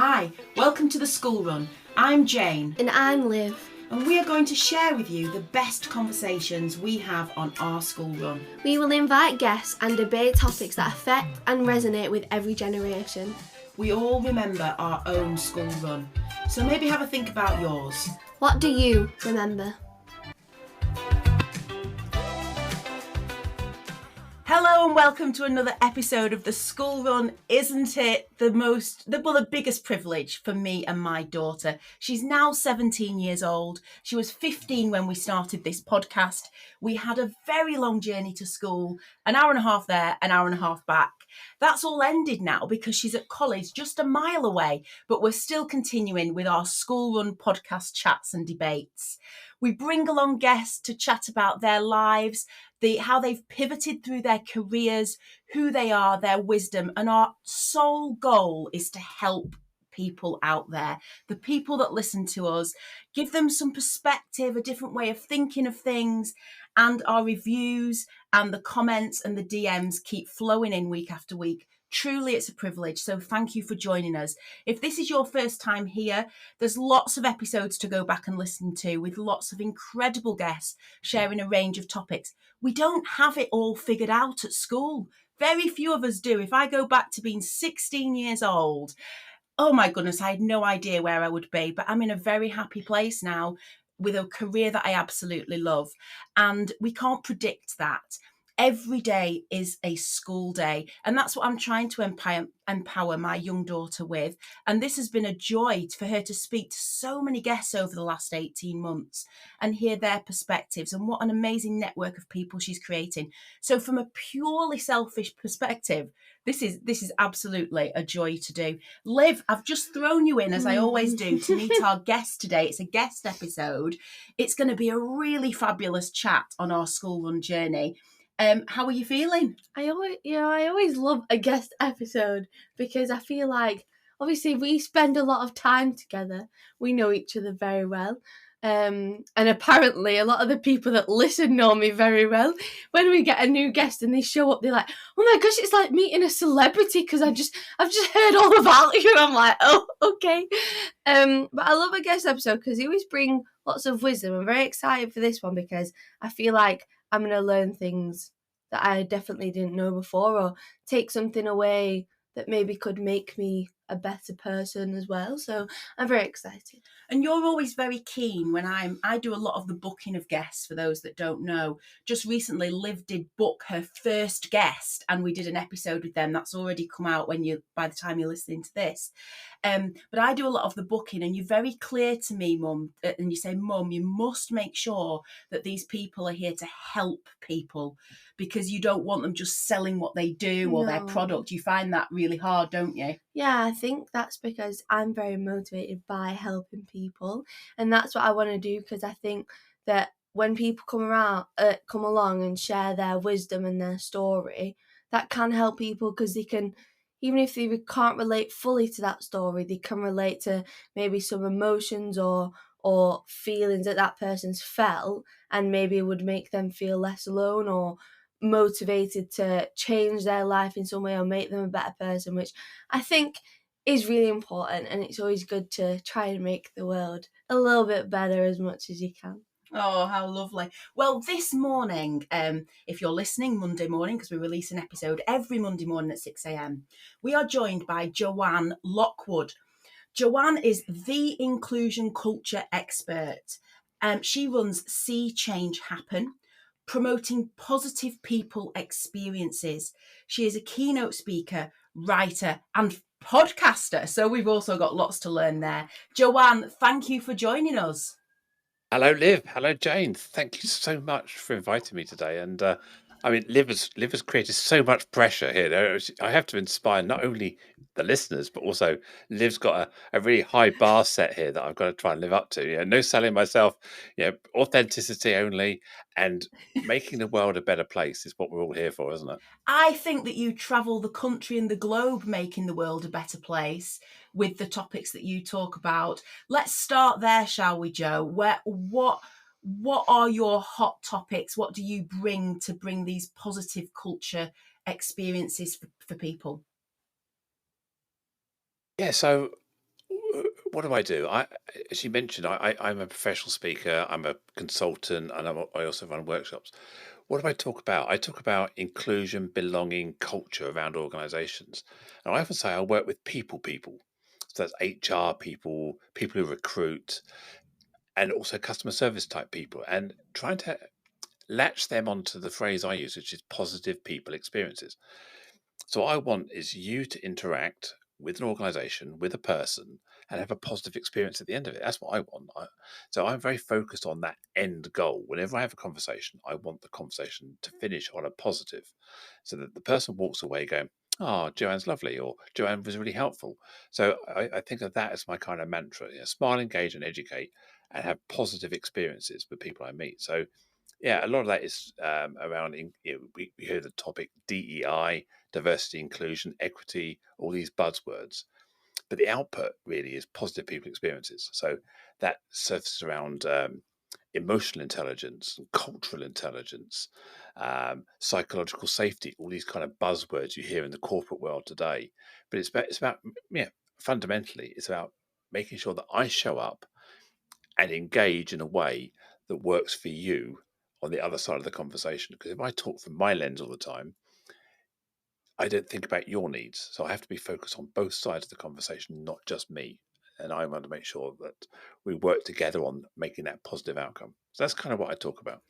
Hi, welcome to the School Run. I'm Jane. And I'm Liv. And we are going to share with you the best conversations we have on our school run. We will invite guests and debate topics that affect and resonate with every generation. We all remember our own school run, so maybe have a think about yours. What do you remember? Hello and welcome to another episode of the School Run. Isn't it the biggest privilege for me and my daughter? She's now 17 years old. She was 15 when we started this podcast. We had a very long journey to school, an hour and a half there, an hour and a half back. That's all ended now because she's at college just a mile away, but we're still continuing with our School Run podcast chats and debates. We bring along guests to chat about their lives, how they've pivoted through their careers, who they are, their wisdom, and our sole goal is to help people out there, the people that listen to us, give them some perspective, a different way of thinking of things, and our reviews and the comments and the DMs keep flowing in week after week. Truly, it's a privilege, so thank you for joining us. If this is your first time here, there's lots of episodes to go back and listen to with lots of incredible guests sharing a range of topics. We don't have it all figured out at school. Very few of us do. If I go back to being 16 years old, oh my goodness, I had no idea where I would be, but I'm in a very happy place now with a career that I absolutely love. And we can't predict that. Every day is a school day, and that's what I'm trying to empower my young daughter with. And this has been a joy for her to speak to so many guests over the last 18 months and hear their perspectives, and what an amazing network of people she's creating. So from a purely selfish perspective, this is absolutely a joy to do. Liv, I've just thrown you in, as I always do, to meet our guest today. It's a guest episode. It's going to be a really fabulous chat on our school run journey. How are you feeling? I always love a guest episode because I feel like obviously we spend a lot of time together. We know each other very well. And apparently a lot of the people that listen know me very well. When we get a new guest and they show up, they're like, oh my gosh, it's like meeting a celebrity because I've just heard all about you. And I'm like, oh, okay. But I love a guest episode because they always bring lots of wisdom. I'm very excited for this one because I feel like I'm going to learn things that I definitely didn't know before, or take something away that maybe could make me a better person as well. So I'm very excited. And you're always very keen when I do a lot of the booking of guests, for those that don't know. Just recently, Liv did book her first guest and we did an episode with them. That's already come out by the time you're listening to this. But I do a lot of the booking, and you're very clear to me, Mum, and you say, Mum, you must make sure that these people are here to help people, because you don't want them just selling what they do or their product. You find that really hard, don't you? Yeah, I think that's because I'm very motivated by helping people, and that's what I want to do, because I think that when people come along and share their wisdom and their story, that can help people, because they can, even if they can't relate fully to that story, they can relate to maybe some emotions or feelings that person's felt, and maybe it would make them feel less alone or motivated to change their life in some way or make them a better person, which I think is really important. And it's always good to try and make the world a little bit better as much as you can. Oh, how lovely. Well, this morning, if you're listening Monday morning, because we release an episode every Monday morning at 6 a.m, we are joined by Joanne Lockwood. Joanne is the inclusion culture expert. She runs See Change Happen, promoting positive people experiences. She is a keynote speaker, writer, and podcaster. So we've also got lots to learn there. Joanne, thank you for joining us. Hello, Liv. Hello, Jane. Thank you so much for inviting me today. And Liv has created so much pressure here. I have to inspire not only the listeners, but also Liv's got a really high bar set here that I've got to try and live up to. No selling myself, authenticity only, and making the world a better place is what we're all here for, isn't it? I think that you travel the country and the globe making the world a better place with the topics that you talk about. Let's start there, shall we, Jo? What are your hot topics? What do you bring these positive culture experiences for people? Yeah, so what do I do? As you mentioned, I'm a professional speaker, I'm a consultant, and I also run workshops. What do I talk about? I talk about inclusion, belonging, culture around organizations. And I often say I work with people. So that's HR people, people who recruit, and also customer service type people, and trying to latch them onto the phrase I use, which is positive people experiences. So what I want is you to interact with an organization, with a person, and have a positive experience at the end of it. That's what I want. So I'm very focused on that end goal. Whenever I have a conversation, I want the conversation to finish on a positive, so that the person walks away going, "Oh, Joanne's lovely," or "Joanne was really helpful." So I think of that as my kind of mantra: smile, engage, and educate, and have positive experiences with people I meet. So yeah, a lot of that is around, we hear the topic DEI, diversity, inclusion, equity, all these buzzwords. But the output really is positive people experiences. So that surfaces around emotional intelligence, cultural intelligence, psychological safety, all these kind of buzzwords you hear in the corporate world today. But it's about yeah, fundamentally, it's about making sure that I show up and engage in a way that works for you on the other side of the conversation. Because if I talk from my lens all the time, I don't think about your needs. So I have to be focused on both sides of the conversation, not just me. And I want to make sure that we work together on making that positive outcome. So that's kind of what I talk about.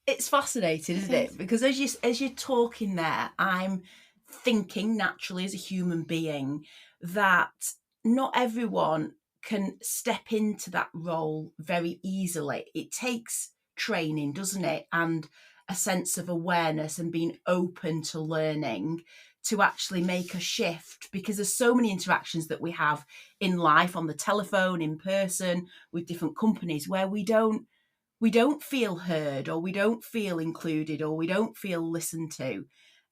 It's fascinating, isn't it? Because as you're talking there, I'm thinking naturally as a human being that not everyone can step into that role very easily. It takes training, doesn't it? And a sense of awareness and being open to learning to actually make a shift, because there's so many interactions that we have in life, on the telephone, in person, with different companies, where we don't feel heard, or we don't feel included, or we don't feel listened to.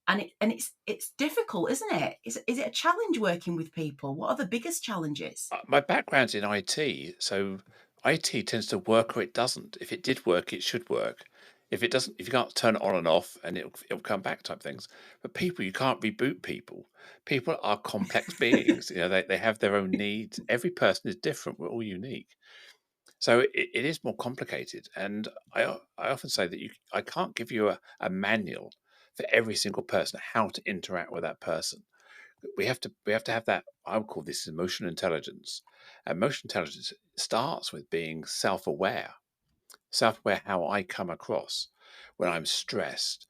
And it's difficult, isn't it? Is it a challenge working with people? What are the biggest challenges? My background's in IT, so IT tends to work or it doesn't. If it did work, it should work. If it doesn't, if you can't turn it on and off, and it'll come back type things. But people, you can't reboot people. People are complex beings. They have their own needs. Every person is different. We're all unique. So it is more complicated. And I often say that I can't give you a manual for every single person how to interact with that person. We have to have that. I would call this emotional intelligence. Emotional intelligence starts with being self-aware how I come across when I'm stressed,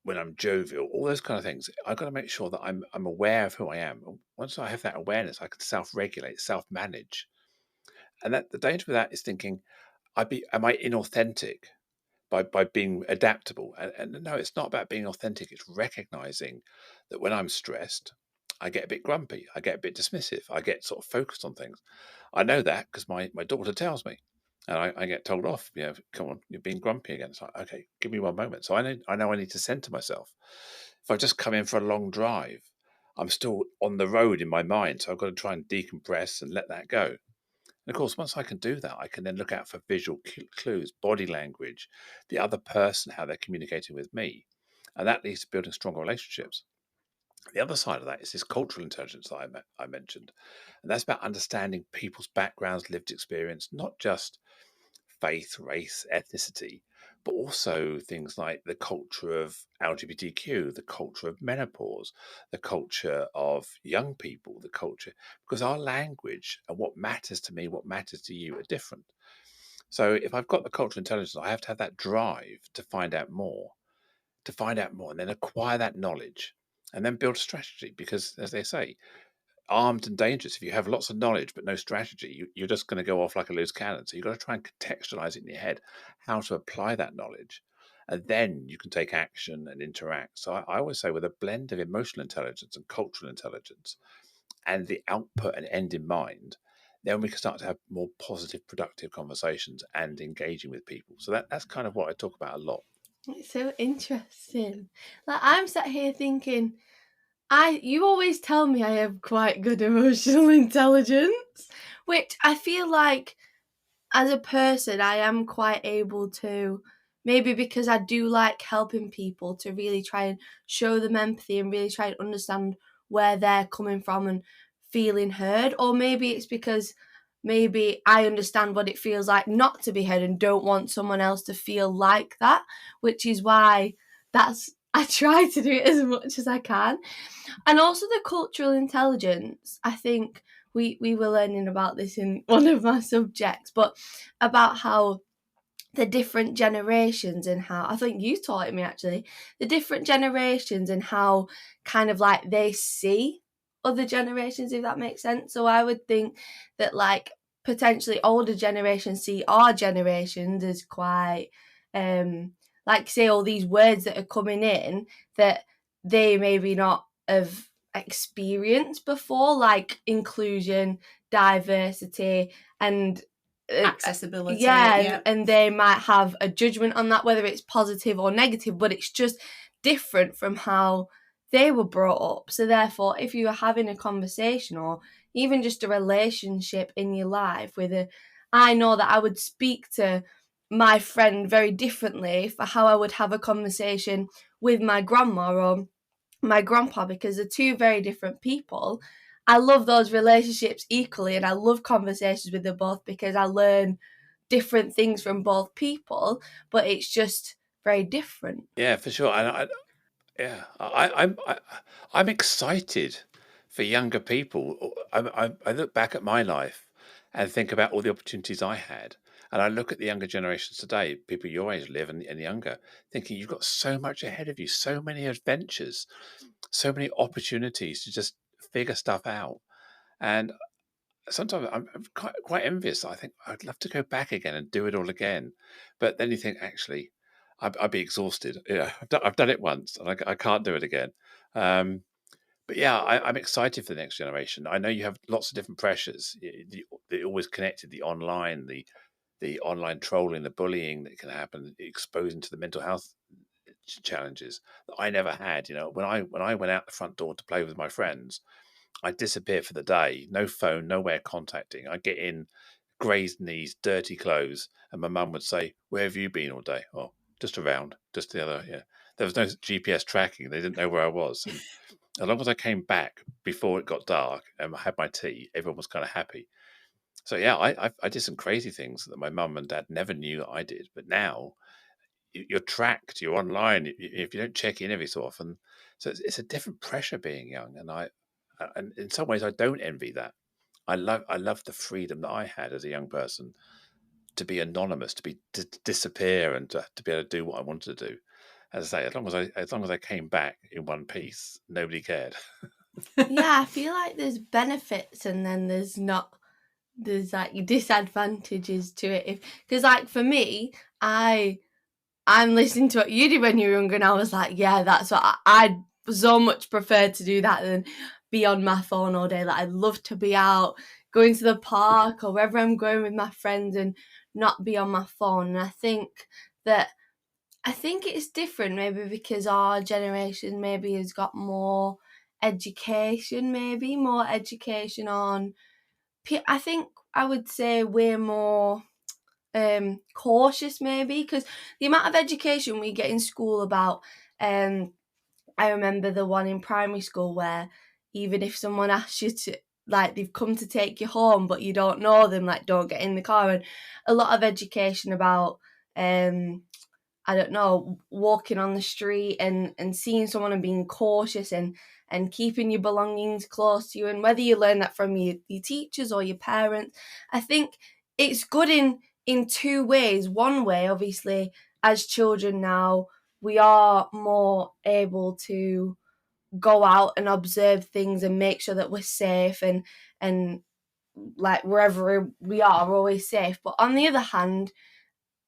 when I'm jovial, all those kind of things. I've got to make sure that I'm aware of who I am. Once I have that awareness, I can self-regulate, self-manage. And that the danger with that is thinking, am I inauthentic by being adaptable? And no, it's not about being authentic. It's recognizing that when I'm stressed, I get a bit grumpy, I get a bit dismissive, I get sort of focused on things. I know that because my daughter tells me, and I get told off. Come on, you're being grumpy again. It's like, okay, give me one moment. So I know I need to center myself. If I just come in for a long drive, I'm still on the road in my mind, so I've got to try and decompress and let that go. And of course, once I can do that, I can then look out for visual clues, body language, the other person, how they're communicating with me. And that leads to building stronger relationships. The other side of that is this cultural intelligence that I mentioned. And that's about understanding people's backgrounds, lived experience, not just faith, race, ethnicity, but also things like the culture of LGBTQ, the culture of menopause, the culture of young people, the culture, because our language and what matters to me, what matters to you are different. So if I've got the cultural intelligence, I have to have that drive to find out more, and then acquire that knowledge, and then build a strategy. Because, as they say, armed and dangerous. If you have lots of knowledge but no strategy, you're just going to go off like a loose cannon. So you've got to try and contextualize it in your head, how to apply that knowledge, and then you can take action and interact. So I always say, with a blend of emotional intelligence and cultural intelligence, and the output and end in mind, then we can start to have more positive, productive conversations and engaging with people. So that's kind of what I talk about a lot. It's so interesting. Like, I'm sat here thinking, you always tell me I have quite good emotional intelligence, which I feel like as a person I am quite able to, maybe because I do like helping people, to really try and show them empathy and really try and understand where they're coming from and feeling heard. Or maybe it's because maybe I understand what it feels like not to be heard and don't want someone else to feel like that, which is why I try to do it as much as I can. And also the cultural intelligence, I think we were learning about this in one of my subjects, but about how the different generations and how, I think you taught it me actually, the different generations and how kind of like they see other generations, if that makes sense. So I would think that like potentially older generations see our generations as quite like say all these words that are coming in that they maybe not have experienced before, like inclusion, diversity, and Accessibility. and they might have a judgment on that, whether it's positive or negative, but it's just different from how they were brought up. So therefore, if you are having a conversation or even just a relationship in your life I know that I would speak to my friend very differently for how I would have a conversation with my grandma or my grandpa, because they're two very different people. I love those relationships equally, and I love conversations with them both because I learn different things from both people, but it's just very different. Yeah, for sure. I'm excited for younger people. I look back at my life and think about all the opportunities I had, and I look at the younger generations today, people your age, Liv, and younger, thinking you've got so much ahead of you, so many adventures, so many opportunities to just figure stuff out. And sometimes I'm quite envious. I think I'd love to go back again and do it all again, but then you think actually, I'd be exhausted. Yeah, I've done it once, and I can't do it again. But yeah, I'm excited for the next generation. I know you have lots of different pressures. They're always connected. The online trolling, the bullying that can happen, exposing to the mental health challenges that I never had. You know, when I went out the front door to play with my friends, I disappear for the day. No phone, nowhere contacting. I get in, grazed knees, dirty clothes, and my mum would say, "Where have you been all day?" Oh, just around, just the other. Yeah, there was no GPS tracking. They didn't know where I was, and as long as I came back before it got dark and I had my tea, everyone was kind of happy. So yeah, I did some crazy things that my mum and dad never knew that I did, but now you're tracked, you're online. If you don't check in every so often, so it's a different pressure being young, and in some ways I don't envy that. I love the freedom that I had as a young person to be anonymous, to disappear, and to be able to do what I wanted to do. As I say, as long as I came back in one piece, nobody cared. Yeah, I feel like there's benefits and then there's like disadvantages to it. Because like for me, I'm listening to what you did when you were younger, and I was like, yeah, that's what I'd so much prefer to do that than be on my phone all day. Like I'd love to be out, going to the park or wherever I'm going with my friends and not be on my phone. And I think it's different maybe because our generation maybe has got more education, maybe more education on. I think I would say we're more cautious maybe because the amount of education we get in school about I remember the one in primary school where even if someone asks you to, like, they've come to take you home but you don't know them, like, don't get in the car, and a lot of education about I don't know, walking on the street and seeing someone and being cautious and keeping your belongings close to you, and whether you learn that from your teachers or your parents. I think it's good in two ways. One way, obviously, as children now, we are more able to go out and observe things and make sure that we're safe and like wherever we are, we're always safe. But on the other hand,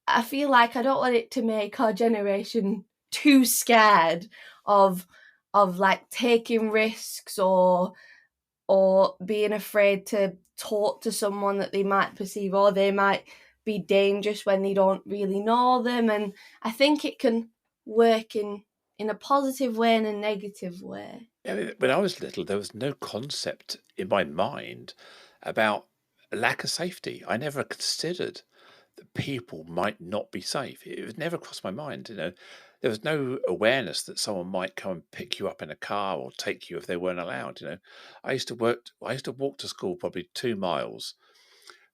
I feel like I don't want it to make our generation too scared of like taking risks or being afraid to talk to someone that they might perceive or they might be dangerous when they don't really know them. And I think it can work in a positive way and a negative way. Yeah, when I was little, there was no concept in my mind about a lack of safety. I never considered that people might not be safe. It was never crossed my mind. You know, there was no awareness that someone might come and pick you up in a car or take you if they weren't allowed. You know, I used to walk to school probably 2 miles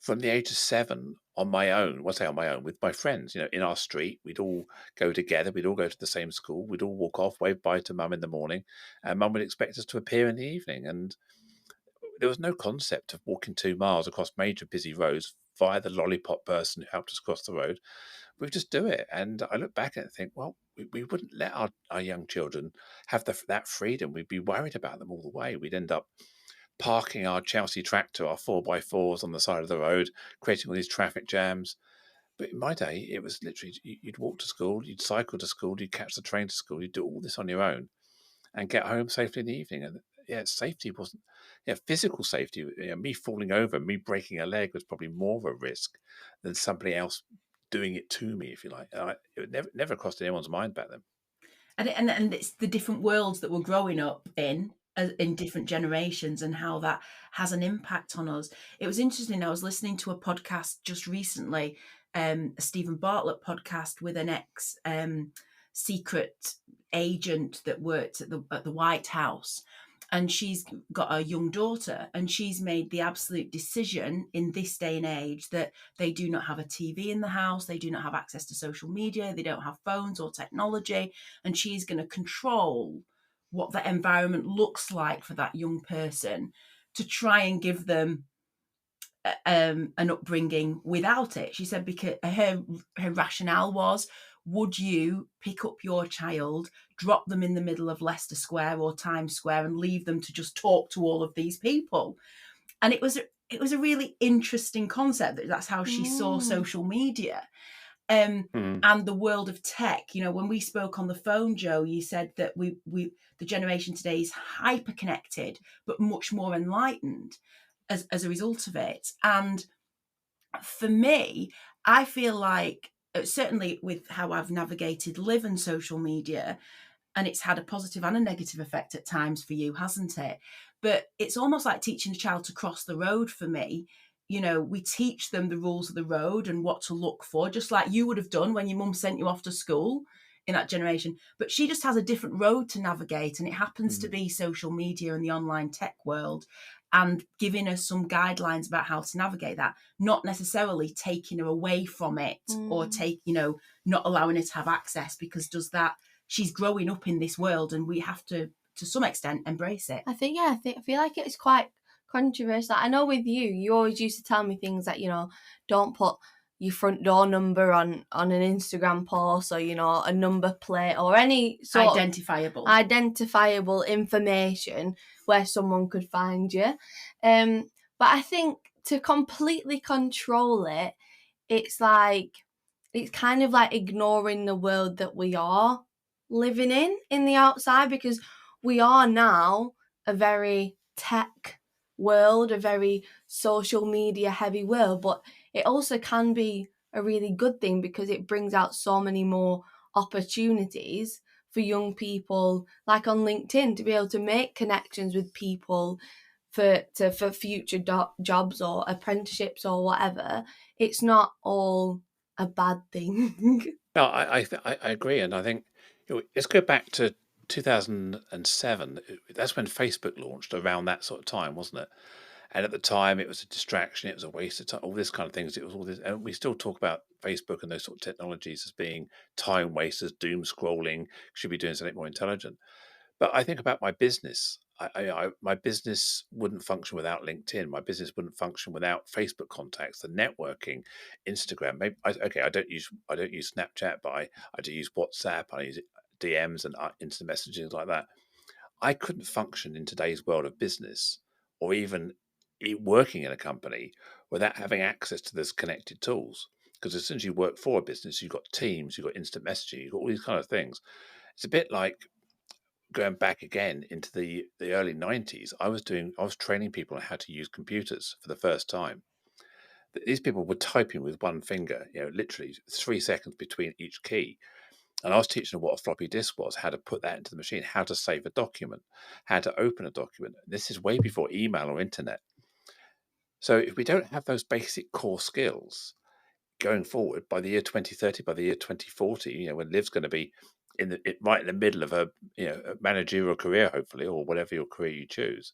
from the age of 7 on my own. Well, I say on my own, with my friends, in our street. We'd all go together. We'd all go to the same school. We'd all walk off, wave bye to mum in the morning, and mum would expect us to appear in the evening. And there was no concept of walking 2 miles across major busy roads via the lollipop person who helped us cross the road. We would just do it. And I look back at it and think, well, we wouldn't let our young children have that freedom. We'd be worried about them all the way. We'd end up parking our Chelsea tractor, our 4x4s on the side of the road, creating all these traffic jams. But in my day, it was literally you'd walk to school, you'd cycle to school, you'd catch the train to school, you'd do all this on your own and get home safely in the evening. And safety wasn't, physical safety, me falling over, me breaking a leg was probably more of a risk than somebody else doing it to me, if you like. It never crossed anyone's mind back then. And it's the different worlds that we're growing up in different generations and how that has an impact on us. It was interesting. I was listening to a podcast just recently, a Stephen Bartlett podcast with an ex secret agent that worked at the White House. And she's got a young daughter, and she's made the absolute decision in this day and age that they do not have a TV in the house. They do not have access to social media. They don't have phones or technology. And she's going to control what the environment looks like for that young person to try and give them an upbringing without it. She said because her rationale was, would you pick up your child, drop them in the middle of Leicester Square or Times Square and leave them to just talk to all of these people? And it was a really interesting concept. That's how she saw social media. And the world of tech. When we spoke on the phone, Joe, you said that the generation today is hyper connected but much more enlightened as a result of it. And for me, I feel like, certainly with how I've navigated Liv and social media, and it's had a positive and a negative effect at times for you, hasn't it? But it's almost like teaching a child to cross the road for me. We teach them the rules of the road and what to look for, just like you would have done when your mum sent you off to school in that generation. But she just has a different road to navigate, and it happens to be social media and the online tech world, and giving us some guidelines about how to navigate that, not necessarily taking her away from it or not allowing her to have access, because she's growing up in this world, and we have to some extent embrace it. I feel like it's quite controversial. I know with you always used to tell me things like, don't put your front door number on an Instagram post, or a number plate or any sort of identifiable information where someone could find you. But I think to completely control it, it's kind of like ignoring the world that we are living in the outside, because we are now a very tech world, a very social media heavy world, but it also can be a really good thing because it brings out so many more opportunities for young people, like on LinkedIn, to be able to make connections with people for future jobs or apprenticeships or whatever. It's not all a bad thing. No, I agree, and I think let's go back to 2007. That's when Facebook launched, around that sort of time, wasn't it? And at the time, it was a distraction. It was a waste of time. All this kind of things. It was all this, and we still talk about Facebook and those sort of technologies as being time wasters, doom scrolling. Should be doing something more intelligent. But I think about my business. My business wouldn't function without LinkedIn. My business wouldn't function without Facebook contacts, the networking, Instagram. I don't use Snapchat, but I do use WhatsApp. I use DMs and instant messaging like that. I couldn't function in today's world of business, or even working in a company, without having access to those connected tools. Because as soon as you work for a business, you've got Teams, you've got instant messaging, you've got all these kind of things. It's a bit like going back again into the early 90s. I was training people on how to use computers for the first time. These people were typing with one finger, literally 3 seconds between each key. And I was teaching them what a floppy disk was, how to put that into the machine, how to save a document, how to open a document. This is way before email or internet. So if we don't have those basic core skills going forward, by the year 2030, by the year 2040, when Liv's going to be right in the middle of a managerial career, hopefully, or whatever your career you choose,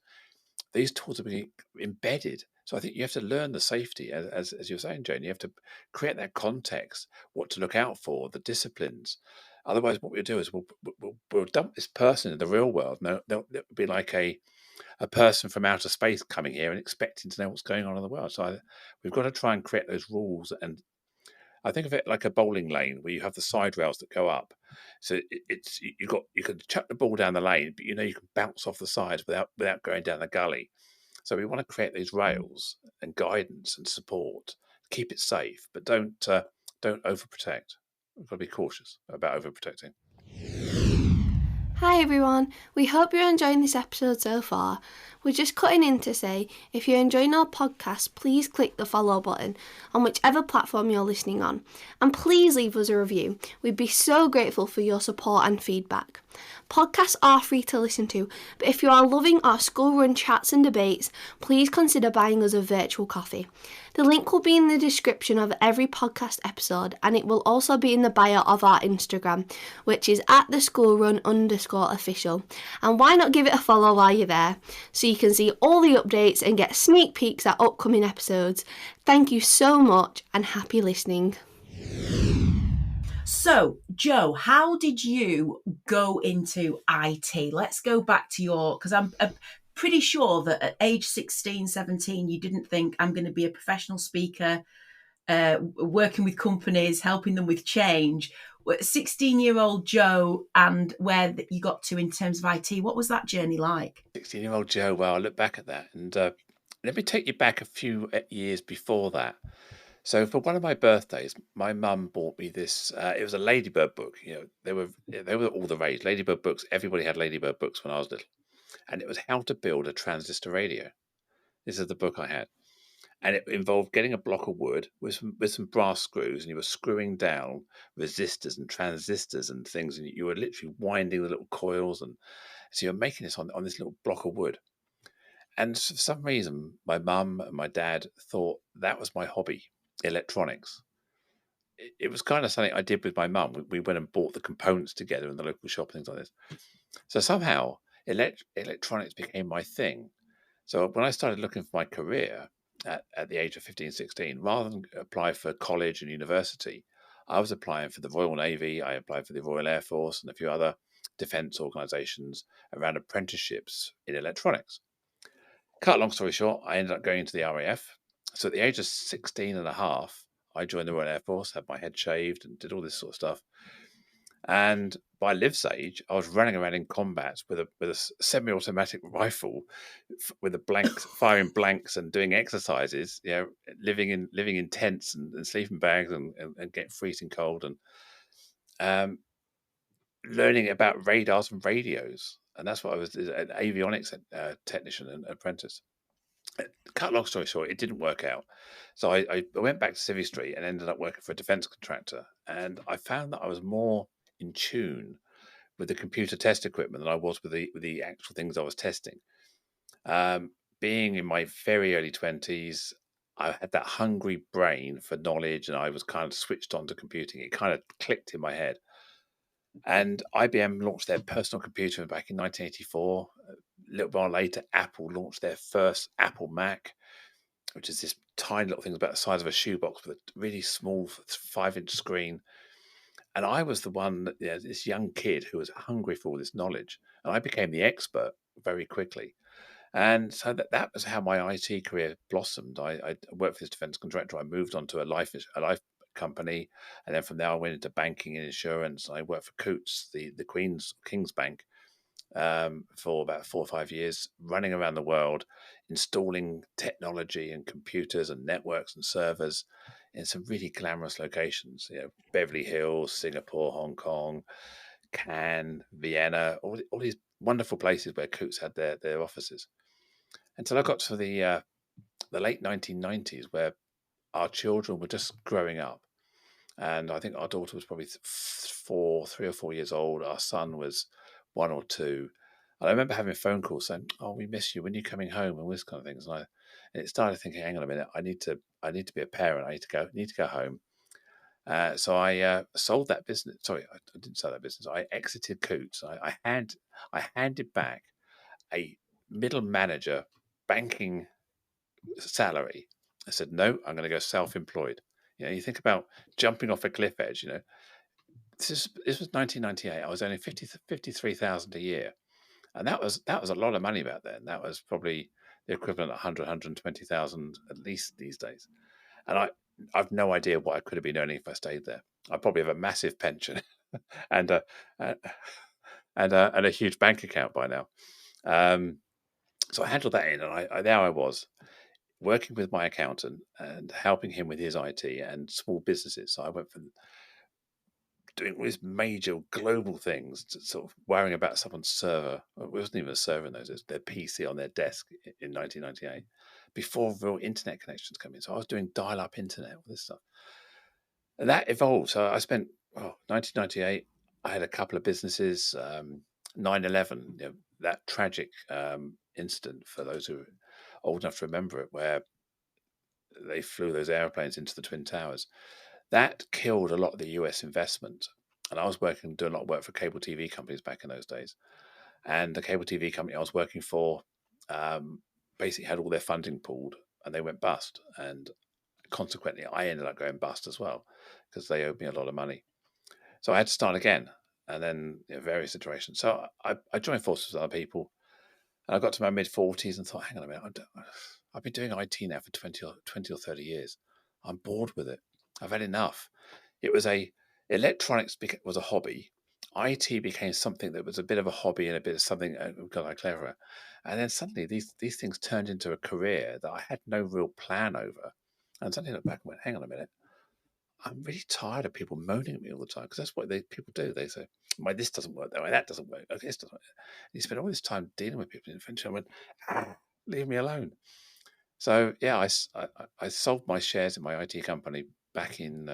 these tools are being embedded. So I think you have to learn the safety, as you're saying, Jane. You have to create that context, what to look out for, the disciplines. Otherwise, what we'll do is we'll dump this person in the real world. No, they'll be like a person from outer space coming here and expecting to know what's going on in the world. So we've got to try and create those rules. And I think of it like a bowling lane where you have the side rails that go up. So you can chuck the ball down the lane, but you can bounce off the sides without going down the gully. So we want to create these rails and guidance and support, keep it safe, but don't overprotect. We've got to be cautious about overprotecting. Hi everyone, we hope you're enjoying this episode so far. We're just cutting in to say, if you're enjoying our podcast, please click the follow button on whichever platform you're listening on. And please leave us a review. We'd be so grateful for your support and feedback. Podcasts are free to listen to, but if you are loving our school run chats and debates, please consider buying us a virtual coffee. The link will be in the description of every podcast episode, and it will also be in the bio of our Instagram, which is @theschoolrun_official. And why not give it a follow while you're there, so you can see all the updates and get sneak peeks at upcoming episodes. Thank you so much and happy listening. So, Jo, how did you go into IT? Let's go back to because I'm pretty sure that at age 16, 17, you didn't think I'm going to be a professional speaker, working with companies, helping them with change. 16-year-old Jo, and where you got to in terms of IT, what was that journey like? 16-year-old Jo, well, I look back at that and let me take you back a few years before that. So for one of my birthdays, my mum bought me this. It was a Ladybird book. They were all the rage. Ladybird books. Everybody had Ladybird books when I was little, and it was how to build a transistor radio. This is the book I had, and it involved getting a block of wood with some brass screws, and you were screwing down resistors and transistors and things, and you were literally winding the little coils, and so you're making this on this little block of wood. And for some reason, my mum and my dad thought that was my hobby, electronics. It was kind of something I did with my mum. We went and bought the components together in the local shop, things like this. So somehow electronics became my thing. So when I started looking for my career at the age of 15, 16, rather than apply for college and university, I was applying for the Royal Navy, I applied for the Royal Air Force and a few other defence organisations around apprenticeships in electronics. Cut a long story short, I ended up going into the RAF. So at the age of 16 and a half, I joined the Royal Air Force, had my head shaved and did all this sort of stuff. And by Liv's age, I was running around in combat with a semi-automatic rifle, with a firing blanks and doing exercises. Living in tents and sleeping bags and getting freezing cold and learning about radars and radios. And that's what I was, an avionics technician and apprentice. Cut long story short, it didn't work out. So I went back to Civvy Street and ended up working for a defence contractor. And I found that I was more in tune with the computer test equipment than I was with the actual things I was testing. Being in my very early 20s, I had that hungry brain for knowledge and I was kind of switched on to computing. It kind of clicked in my head. And IBM launched their personal computer back in 1984. A little while later, Apple launched their first Apple Mac, which is this tiny little thing about the size of a shoebox with a really small 5-inch screen. And I was the one, this young kid who was hungry for all this knowledge. And I became the expert very quickly. And so that was how my IT career blossomed. I worked for this defence contractor. I moved on to a life company. And then from there, I went into banking and insurance. I worked for Coutts, the King's Bank, for about 4 or 5 years, running around the world, installing technology and computers and networks and servers in some really glamorous locations. Beverly Hills, Singapore, Hong Kong, Cannes, Vienna, all these wonderful places where Coutts had their offices. Until I got to the late 1990s, where our children were just growing up. And I think our daughter was probably 3 or 4 years old. Our son was 1 or 2. And I remember having phone calls saying, "Oh, we miss you. When are you coming home?" and this kind of things. And it started thinking, "Hang on a minute. I need to be a parent. I need to go home." So I sold that business. Sorry, I didn't sell that business. I exited Coutts. I handed back a middle manager banking salary. I said, no, I'm going to go self-employed. You think about jumping off a cliff edge. This was 1998. I was earning 53,000 a year, and that was a lot of money back then. That was probably the equivalent of 120,000 at least these days. And I've no idea what I could have been earning if I stayed there. I probably have a massive pension and a huge bank account by now. So I handled that in, and there I was working with my accountant and helping him with his IT and small businesses. So I went from doing all these major global things to sort of worrying about someone's server. It wasn't even a server in those days, their PC on their desk in 1998, before real internet connections come in. So I was doing dial-up internet, all this stuff. And that evolved. So I spent, 1998, I had a couple of businesses, 9/11, that tragic incident, for those who are old enough to remember it, where they flew those airplanes into the Twin Towers. That killed a lot of the US investment. And I was doing a lot of work for cable TV companies back in those days. And the cable TV company I was working for basically had all their funding pulled and they went bust. And consequently, I ended up going bust as well because they owed me a lot of money. So I had to start again, and then various iterations. So I joined forces with other people, and I got to my mid-40s and thought, hang on a minute, I've been doing IT now for 20 or 30 years. I'm bored with it. I've had enough. Electronics was a hobby. IT became something that was a bit of a hobby and a bit of something got clever. And then suddenly these things turned into a career that I had no real plan over. And suddenly I looked back and went, hang on a minute. I'm really tired of people moaning at me all the time, because that's what people do. They say, "Why this doesn't work? Why that doesn't work? Okay, this doesn't work." And you spend all this time dealing with people, and eventually I went, "Leave me alone." So yeah, I sold my shares in my IT company back in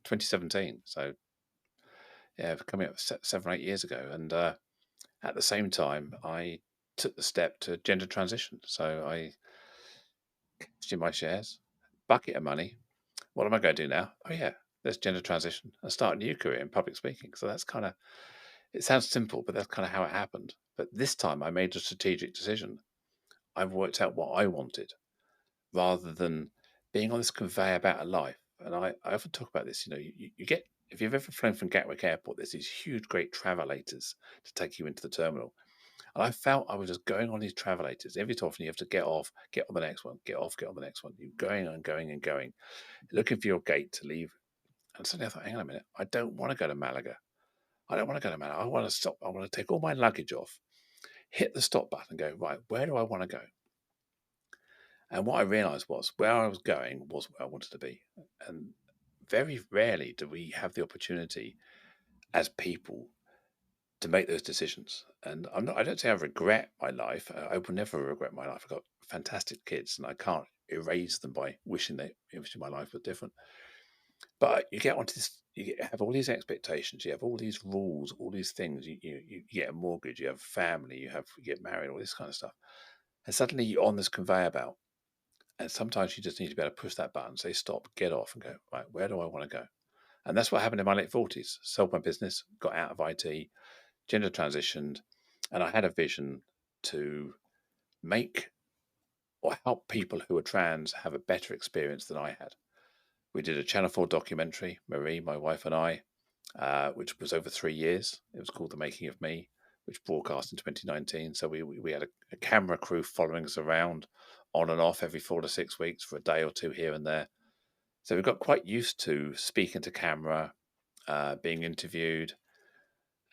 2017. So yeah, coming up 7 or 8 years ago, and at the same time, I took the step to gender transition. So I cashed in my shares, bucket of money. What am I going to do now? Oh yeah, there's gender transition and start a new career in public speaking. So that's kind of, it sounds simple, but that's kind of how it happened. But this time I made a strategic decision. I've worked out what I wanted rather than being on this conveyor belt of life. And I often talk about this, you get, if you've ever flown from Gatwick Airport, there's these huge, great travelators to take you into the terminal. And I felt I was just going on these travelators. Every so often you have to get off, get on the next one, get off, get on the next one. You're going and going and going, looking for your gate to leave. And suddenly I thought, hang on a minute, I don't want to go to Malaga. I don't want to go to Malaga. I want to stop. I want to take all my luggage off, hit the stop button and go, right, where do I want to go? And what I realized was where I was going was where I wanted to be. And very rarely do we have the opportunity as people to make those decisions. And I don't say I regret my life. I will never regret my life. I've got fantastic kids and I can't erase them by wishing my life was different. But you get onto this, have all these expectations, you have all these rules, all these things. You get a mortgage, you have family, you get married, all this kind of stuff. And suddenly you're on this conveyor belt. And sometimes you just need to be able to push that button, say stop, get off, and go, right, where do I want to go? And that's what happened in my late 40s. Sold my business, got out of IT, gender transitioned, and I had a vision to make or help people who are trans have a better experience than I had. We did a Channel 4 documentary, Marie, my wife, and I, which was over 3 years. It was called The Making of Me, which broadcast in 2019. So we had a camera crew following us around on and off every 4 to 6 weeks for a day or two here and there. So we got quite used to speaking to camera, being interviewed.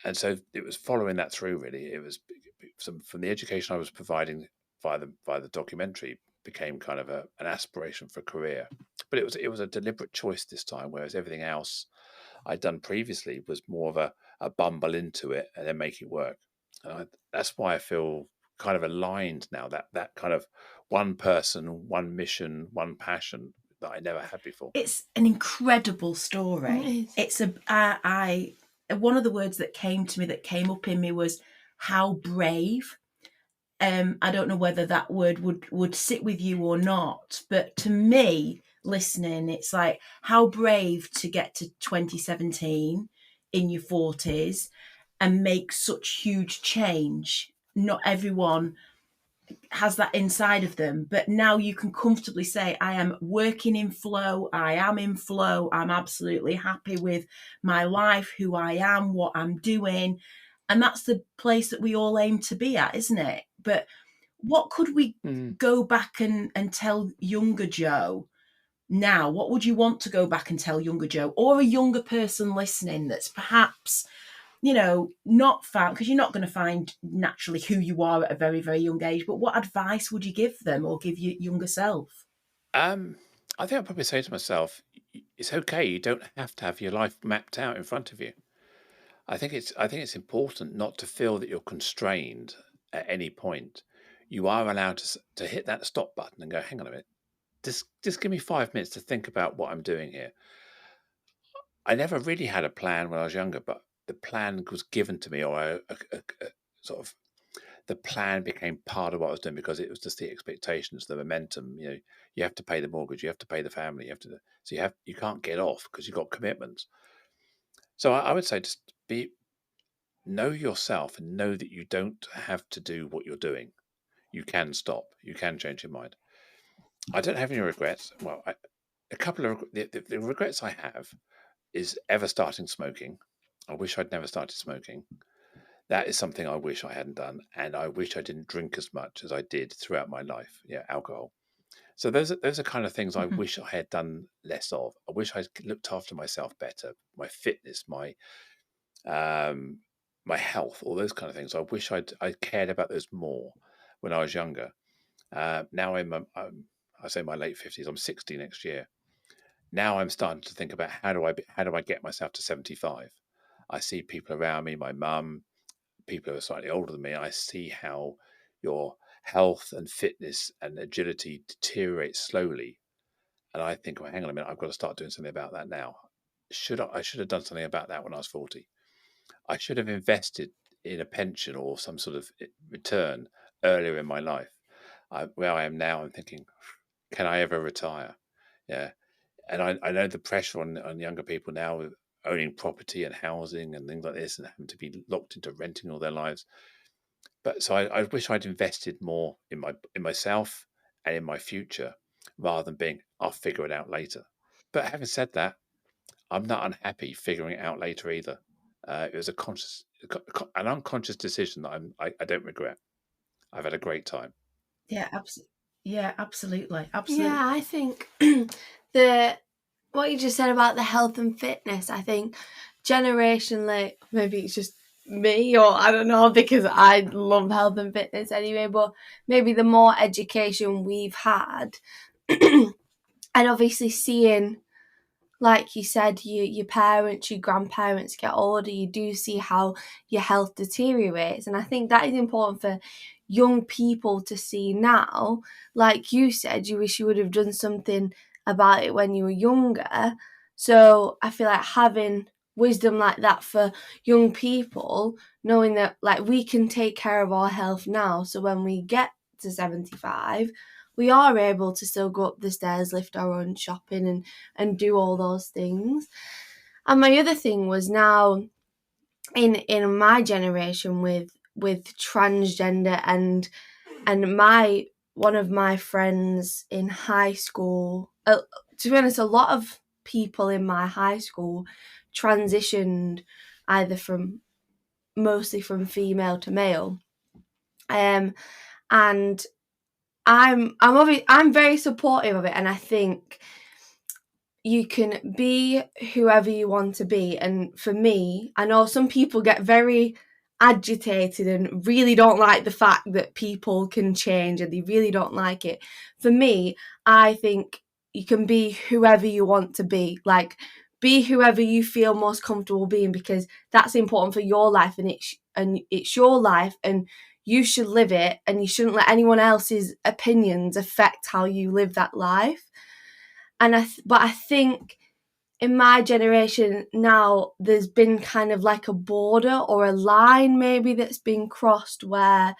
And so it was following that through, really. It was from the education I was providing via the documentary became kind of an aspiration for a career. But it was a deliberate choice this time, whereas everything else I'd done previously was more of a bumble into it and then make it work. And that's why I feel kind of aligned now, that kind of one person, one mission, one passion that I never had before. It's an incredible story. It's one of the words that came up in me was how brave. I don't know whether that word would sit with you or not, but to me, listening, it's like how brave to get to 2017 in your 40s and make such huge change. Not everyone has that inside of them, but now you can comfortably say, I am working in flow, I am in flow, I'm absolutely happy with my life, who I am, what I'm doing. And that's the place that we all aim to be at, isn't it? But what could we go back and tell younger Joe now? What would you want to go back and tell younger Joe, or a younger person listening that's perhaps, not found, because you're not going to find naturally who you are at a very, very young age, but what advice would you give them or give your younger self? I think I'd probably say to myself, it's okay. You don't have to have your life mapped out in front of you. I think it's important not to feel that you're constrained at any point. You are allowed to hit that stop button and go, hang on a minute, just give me 5 minutes to think about what I'm doing here. I never really had a plan when I was younger, but the plan was given to me, or a sort of the plan became part of what I was doing because it was just the expectations, the momentum. You have to pay the mortgage, you have to pay the family, you can't get off because you've got commitments. So I would say just know yourself and know that you don't have to do what you're doing. You can stop. You can change your mind. I don't have any regrets. Well, a couple of the regrets I have is ever starting smoking. I wish I'd never started smoking. That is something I wish I hadn't done, and I wish I didn't drink as much as I did throughout my life. Yeah, alcohol. So those are kind of things I wish I had done less of. I wish I'd looked after myself better, my fitness, um, my health, all those kind of things. I wish I cared about those more when I was younger. Now I say my late 50s. I'm 60 next year. Now I'm starting to think about how do I get myself to 75. I see people around me, my mum, people who are slightly older than me. I see how your health and fitness and agility deteriorate slowly, and I think, well, hang on a minute, I've got to start doing something about that now. I should have done something about that when I was 40. I should have invested in a pension or some sort of return earlier in my life. Where I am now, I'm thinking, can I ever retire? Yeah. And I know the pressure on younger people now with owning property and housing and things like this and having to be locked into renting all their lives. But so I wish I'd invested more in myself and in my future rather than being, I'll figure it out later. But having said that, I'm not unhappy figuring it out later either. It was an unconscious decision that I don't regret. I've had a great time. Yeah, absolutely. Yeah, I think the what you just said about the health and fitness, I think generationally, maybe it's just me, or I don't know, because I love health and fitness anyway, but maybe the more education we've had and obviously seeing, like you said, your parents, your grandparents get older, you do see how your health deteriorates. And I think that is important for young people to see now. Like you said, you wish you would have done something about it when you were younger. So I feel like having wisdom like that for young people, knowing that like we can take care of our health now, so when we get to 75, we are able to still go up the stairs, lift our own shopping and do all those things. And my other thing was now in my generation with transgender and my one of my friends in high school, to be honest, a lot of people in my high school transitioned either mostly from female to male. And I'm very supportive of it, and I think you can be whoever you want to be. And for me, I know some people get very agitated and really don't like the fact that people can change and they really don't like it. For me, I think you can be whoever you want to be. Like, be whoever you feel most comfortable being, because that's important for your life, and it's your life, and you should live it, and you shouldn't let anyone else's opinions affect how you live that life. But I think in my generation now, there's been kind of like a border or a line maybe that's been crossed where,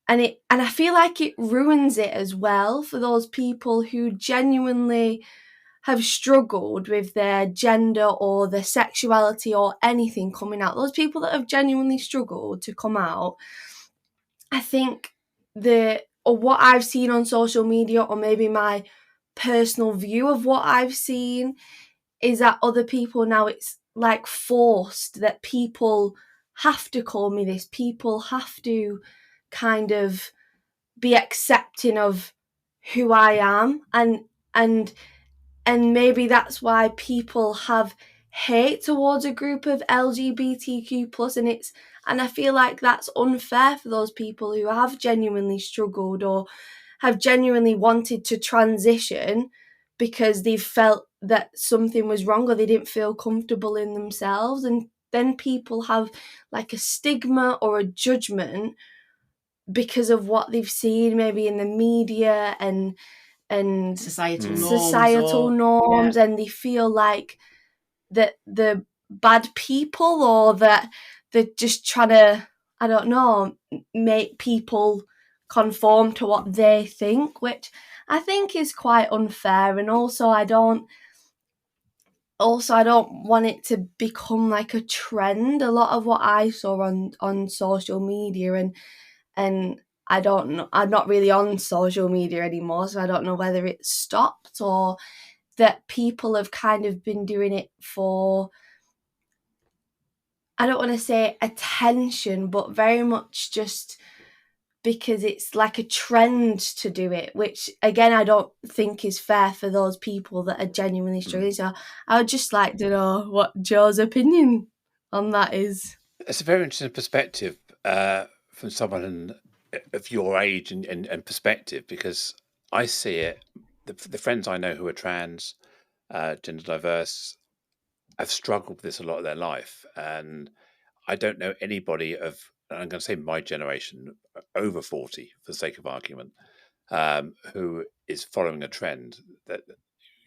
and I feel like it ruins it as well for those people who genuinely have struggled with their gender or their sexuality or anything coming out. Those people that have genuinely struggled to come out, I think or what I've seen on social media, or maybe my personal view of what I've seen, is that other people now, it's like forced that people have to call me this. People have to kind of be accepting of who I am, and maybe that's why people have hate towards a group of LGBTQ plus, and I feel like that's unfair for those people who have genuinely struggled or have genuinely wanted to transition because they've felt that something was wrong or they didn't feel comfortable in themselves, and then people have like a stigma or a judgment because of what they've seen maybe in the media and societal norms, and they feel like that they're bad people, or that they're just trying to, I don't know, make people conform to what they think, which I think is quite unfair. And also I don't want it to become like a trend. A lot of what I saw on social media, and I don't know, I'm not really on social media anymore, so I don't know whether it's stopped or that people have kind of been doing it for, I don't want to say attention, but very much just because it's like a trend to do it, which again I don't think is fair for those people that are genuinely struggling. So I would just like to know what Joe's opinion on that is. It's a very interesting perspective from someone of your age and perspective, because I see it. The friends I know who are trans, gender diverse, have struggled with this a lot of their life, and I don't know anybody of, I'm going to say my generation, over 40 for the sake of argument, who is following a trend that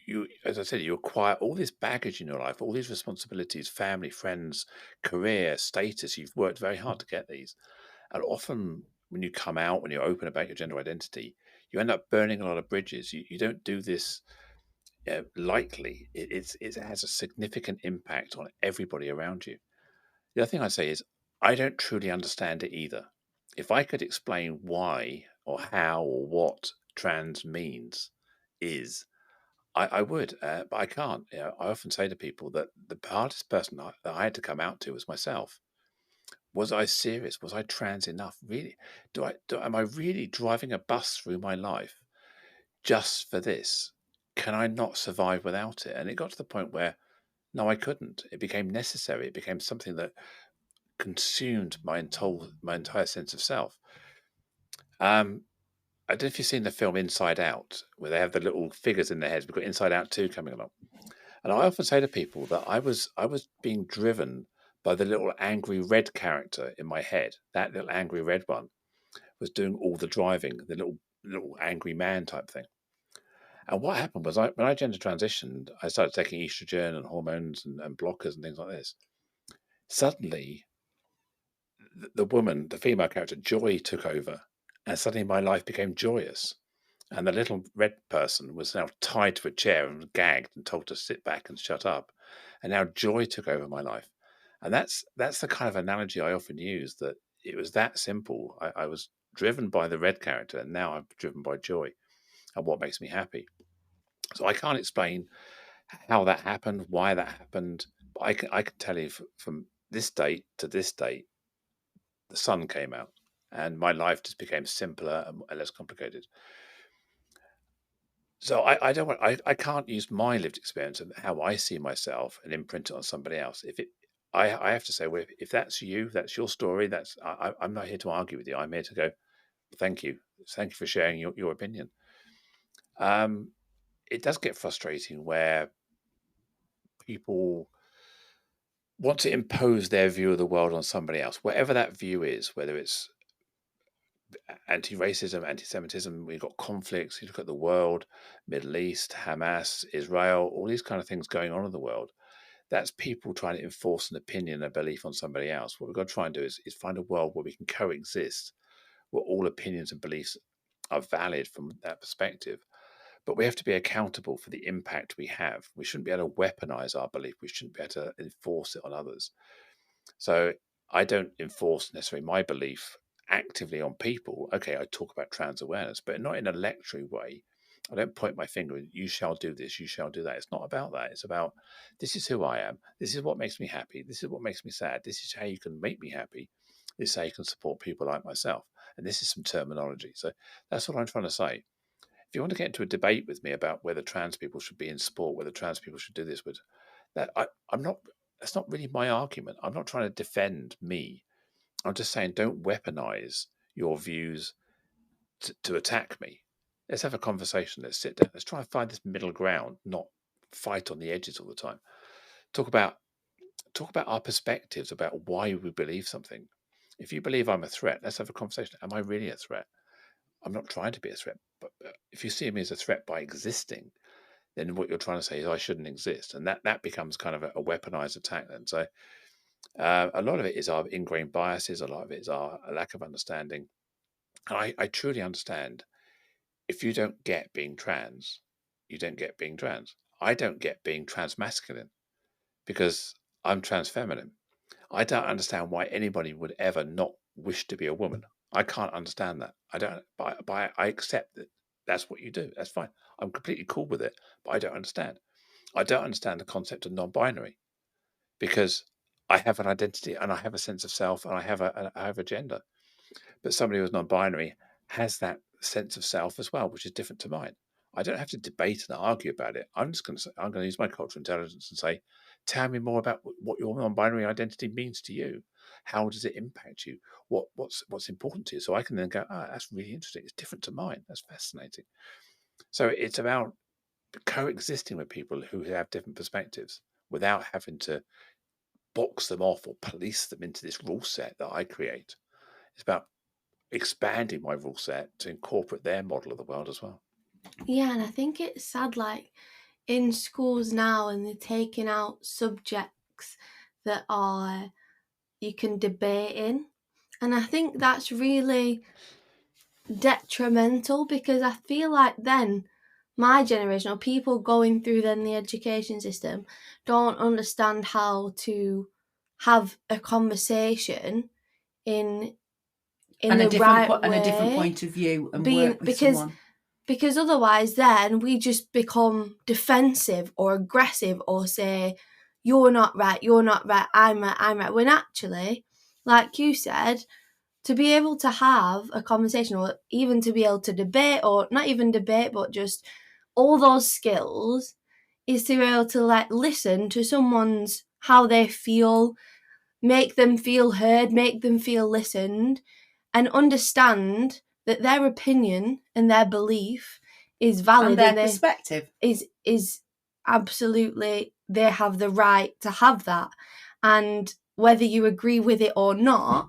you, as I said, you acquire all this baggage in your life, all these responsibilities, family, friends, career, status. You've worked very hard to get these. And often when you come out, when you're open about your gender identity, you end up burning a lot of bridges. You don't do this lightly. It has a significant impact on everybody around you. The other thing I'd say is I don't truly understand it either. If I could explain why or how or what trans means is, I would, but I can't. You know, I often say to people that the hardest person that I had to come out to was myself. Was I serious? Was I trans enough? Really? Am I really driving a bus through my life just for this? Can I not survive without it? And it got to the point where no, I couldn't. It became necessary. It became something that consumed my entire sense of self. I don't know if you've seen the film Inside Out, where they have the little figures in their heads. We've got Inside Out 2 coming along. And I often say to people that I was being driven by the little angry red character in my head. That little angry red one was doing all the driving, the little angry man type thing. And what happened was when I gender transitioned, I started taking estrogen and hormones and blockers and things like this. Suddenly, the woman, the female character, Joy, took over. And suddenly my life became joyous. And the little red person was now tied to a chair and gagged and told to sit back and shut up. And now joy took over my life. And that's the kind of analogy I often use, that it was that simple. I was driven by the red character, and now I'm driven by joy and what makes me happy. So I can't explain how that happened, why that happened, but I can tell you from this date to this date, the sun came out and my life just became simpler and less complicated. So I don't want, I can't use my lived experience and how I see myself and imprint it on somebody else. I have to say, well, if that's you, that's your story. I'm not here to argue with you. I'm here to go, thank you for sharing your opinion. It does get frustrating where people want to impose their view of the world on somebody else, whatever that view is, whether it's anti-racism, anti-Semitism. We've got conflicts. You look at the world, Middle East, Hamas, Israel, all these kind of things going on in the world. That's people trying to enforce an opinion, a belief on somebody else. What we've got to try and do is find a world where we can coexist, where all opinions and beliefs are valid from that perspective. But we have to be accountable for the impact we have. We shouldn't be able to weaponize our belief. We shouldn't be able to enforce it on others. So I don't enforce necessarily my belief actively on people. Okay, I talk about trans awareness, but not in a lectury way. I don't point my finger and you shall do this, you shall do that. It's not about that. It's about, this is who I am. This is what makes me happy. This is what makes me sad. This is how you can make me happy. This is how you can support people like myself. And this is some terminology. So that's what I'm trying to say. If you want to get into a debate with me about whether trans people should be in sport, whether trans people should do this, with that, I'm not. That's not really my argument. I'm not trying to defend me. I'm just saying, don't weaponize your views to attack me. Let's have a conversation. Let's sit down. Let's try and find this middle ground, not fight on the edges all the time. Talk about our perspectives about why we believe something. If you believe I'm a threat, let's have a conversation. Am I really a threat? I'm not trying to be a threat, but if you see me as a threat by existing, then what you're trying to say is I shouldn't exist, and that becomes kind of a weaponized attack. Then, so a lot of it is our ingrained biases. A lot of it is our lack of understanding. And I truly understand. If you don't get being trans, you don't get being trans. I don't get being transmasculine because I'm transfeminine. I don't understand why anybody would ever not wish to be a woman. I can't understand that. I don't. But I accept that that's what you do. That's fine. I'm completely cool with it. But I don't understand. I don't understand the concept of non-binary because I have an identity and I have a sense of self and I have a gender. But somebody who's non-binary has that sense of self as well, which is different to mine. I don't have to debate and argue about it. I'm just going to use my cultural intelligence and say, tell me more about what your non-binary identity means to you. How does it impact you? What's important to you? So I can then go, that's really interesting. It's different to mine. That's fascinating. So it's about coexisting with people who have different perspectives without having to box them off or police them into this rule set that I create. It's about expanding my rule set to incorporate their model of the world as well. Yeah, and I think it's sad, like in schools now, and they're taking out subjects that are you can debate in, and I think that's really detrimental because I feel like then my generation or people going through then the education system don't understand how to have a conversation in the right way, and a different point of view, and work with someone. Because otherwise then we just become defensive or aggressive or say you're not right, I'm right, when actually, like you said, to be able to have a conversation or even to be able to debate, or not even debate, but just all those skills, is to be able to like listen to someone's how they feel, make them feel heard, make them feel listened, and understand that their opinion and their belief is valid and their perspective is absolutely, they have the right to have that, and whether you agree with it or not,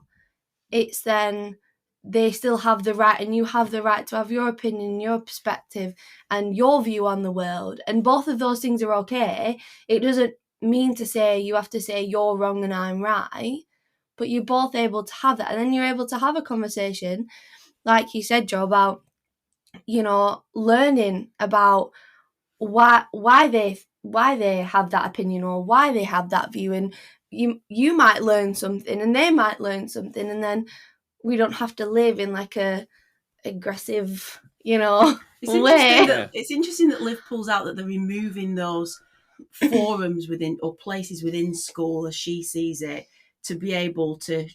it's then they still have the right, and you have the right to have your opinion, your perspective, and your view on the world. And both of those things are okay. It doesn't mean to say you have to say you're wrong and I'm right, but you're both able to have that. And then you're able to have a conversation, like you said, Joe, about, learning about why they have that opinion or why they have that view. And you might learn something and they might learn something, and then we don't have to live in like a aggressive, way. It's interesting that Liv pulls out that they're removing those forums within or places within school, as she sees it, to be able to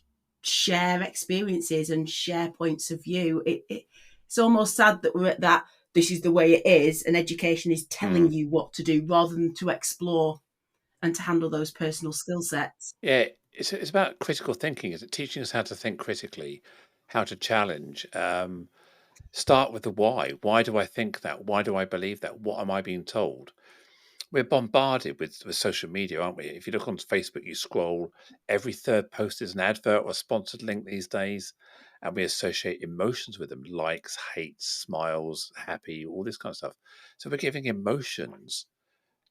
share experiences and share points of view. It's almost sad that we're at that. This is the way it is, and education is telling you what to do rather than to explore and to handle those personal skill sets. Yeah, it's about critical thinking. Is it teaching us how to think critically, how to challenge? Start with the why. Why do I think that? Why do I believe that? What am I being told? We're bombarded with social media, aren't we? If you look on Facebook, you scroll, every third post is an advert or a sponsored link these days, and we associate emotions with them: likes, hates, smiles, happy, all this kind of stuff. So we're giving emotions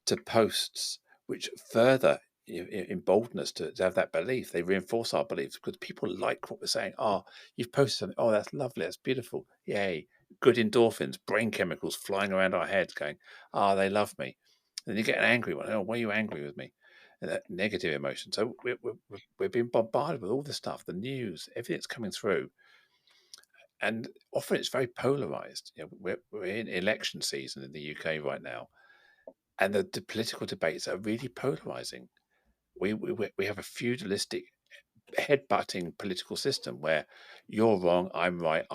to posts which further embolden us to have that belief. They reinforce our beliefs because people like what we're saying. Oh, you've posted something. Oh, that's lovely. That's beautiful. Yay. Good endorphins, brain chemicals flying around our heads going, they love me. And then you get an angry one. Oh, why are you angry with me? And that negative emotion. So we're being bombarded with all this stuff, the news, everything that's coming through. and often it's very polarized. We're in election season in the UK right now, and the political debates are really polarizing. We have a feudalistic, head-butting political system where you're wrong, I'm right,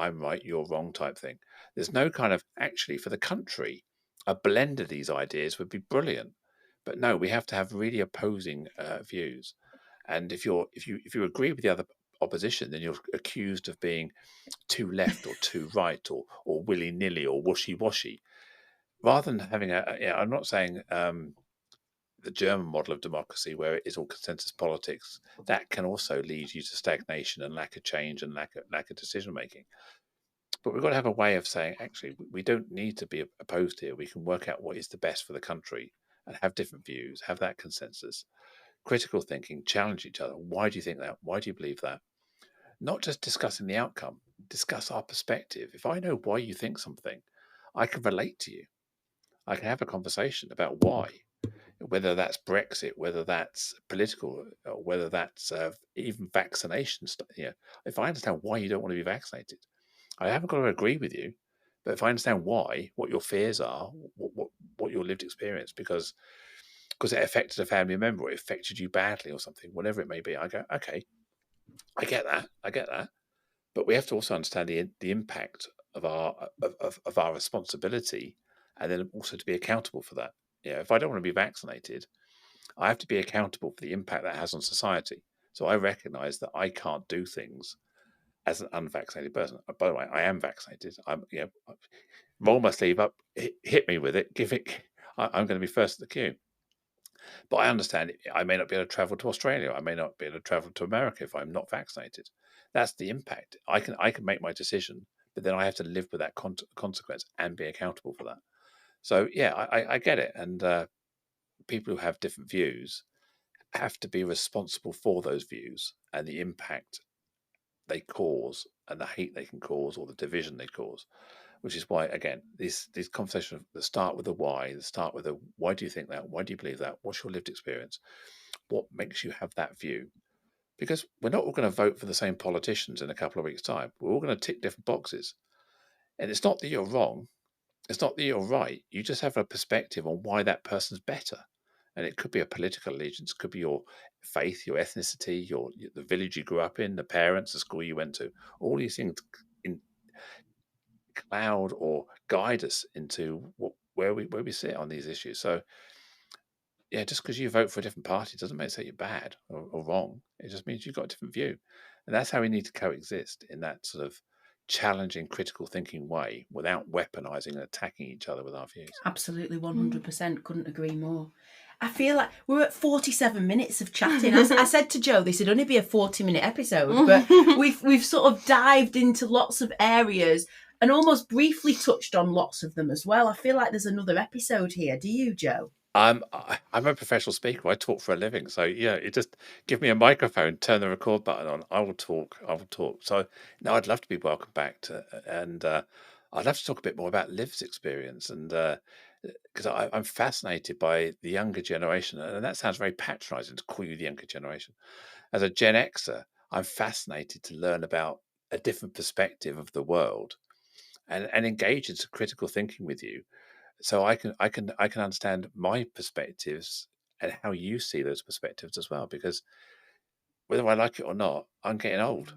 you're wrong type thing. There's no kind of, actually, for the country, a blend of these ideas would be brilliant. But no, we have to have really opposing views. And if you agree with the other opposition, then you're accused of being too left or too right or willy-nilly or washy-washy. Rather than having I'm not saying the German model of democracy, where it is all consensus politics, that can also lead you to stagnation and lack of change and lack of decision making. But we've got to have a way of saying, actually, we don't need to be opposed here. We can work out what is the best for the country and have different views, have that consensus, critical thinking, challenge each other. Why do you think that? Why do you believe that? Not just discussing the outcome, discuss our perspective. If I know why you think something, I can relate to you. I can have a conversation about why, whether that's Brexit, whether that's political, or whether that's even vaccinations. If I understand why you don't want to be vaccinated, I haven't got to agree with you, but if I understand why, what your fears are, what your lived experience, because it affected a family member, or it affected you badly, or something, whatever it may be, I go, okay, I get that, but we have to also understand the impact of our responsibility, and then also to be accountable for that. If I don't want to be vaccinated, I have to be accountable for the impact that has on society. So I recognize that I can't do things as an unvaccinated person. By the way, I am vaccinated. Roll my sleeve up, hit me with it, give it. I'm going to be first in the queue. But I understand I may not be able to travel to Australia. I may not be able to travel to America if I'm not vaccinated. That's the impact. I can make my decision, but then I have to live with that consequence and be accountable for that. So yeah, I get it. And people who have different views have to be responsible for those views and the impact they cause and the hate they can cause or the division they cause. Which is why, again, these conversations that start with the why, that start with the why do you think that? Why do you believe that? What's your lived experience? What makes you have that view? Because we're not all going to vote for the same politicians in a couple of weeks' time. We're all going to tick different boxes. And it's not that you're wrong. It's not that you're right. You just have a perspective on why that person's better. And it could be a political allegiance, could be your faith, your ethnicity, the village you grew up in, the parents, the school you went to. All these things in cloud or guide us into where we sit on these issues. So yeah, just because you vote for a different party doesn't make it say you're bad or wrong. It just means you've got a different view. And that's how we need to coexist in that sort of challenging, critical thinking way without weaponizing and attacking each other with our views. Absolutely, 100%. Couldn't agree more. I feel like we're at 47 minutes of chatting. I said to Joe, this would only be a 40-minute episode, but we've sort of dived into lots of areas and almost briefly touched on lots of them as well. I feel like there's another episode here. Do you, Joe? I'm a professional speaker. I talk for a living. So yeah, it just give me a microphone, turn the record button on. I will talk. So no, I'd love to be welcomed back and I'd love to talk a bit more about Liv's experience and because I'm fascinated by the younger generation, and that sounds very patronising to call you the younger generation. As a Gen Xer, I'm fascinated to learn about a different perspective of the world and engage in some critical thinking with you so I can understand my perspectives and how you see those perspectives as well. Because whether I like it or not, I'm getting old.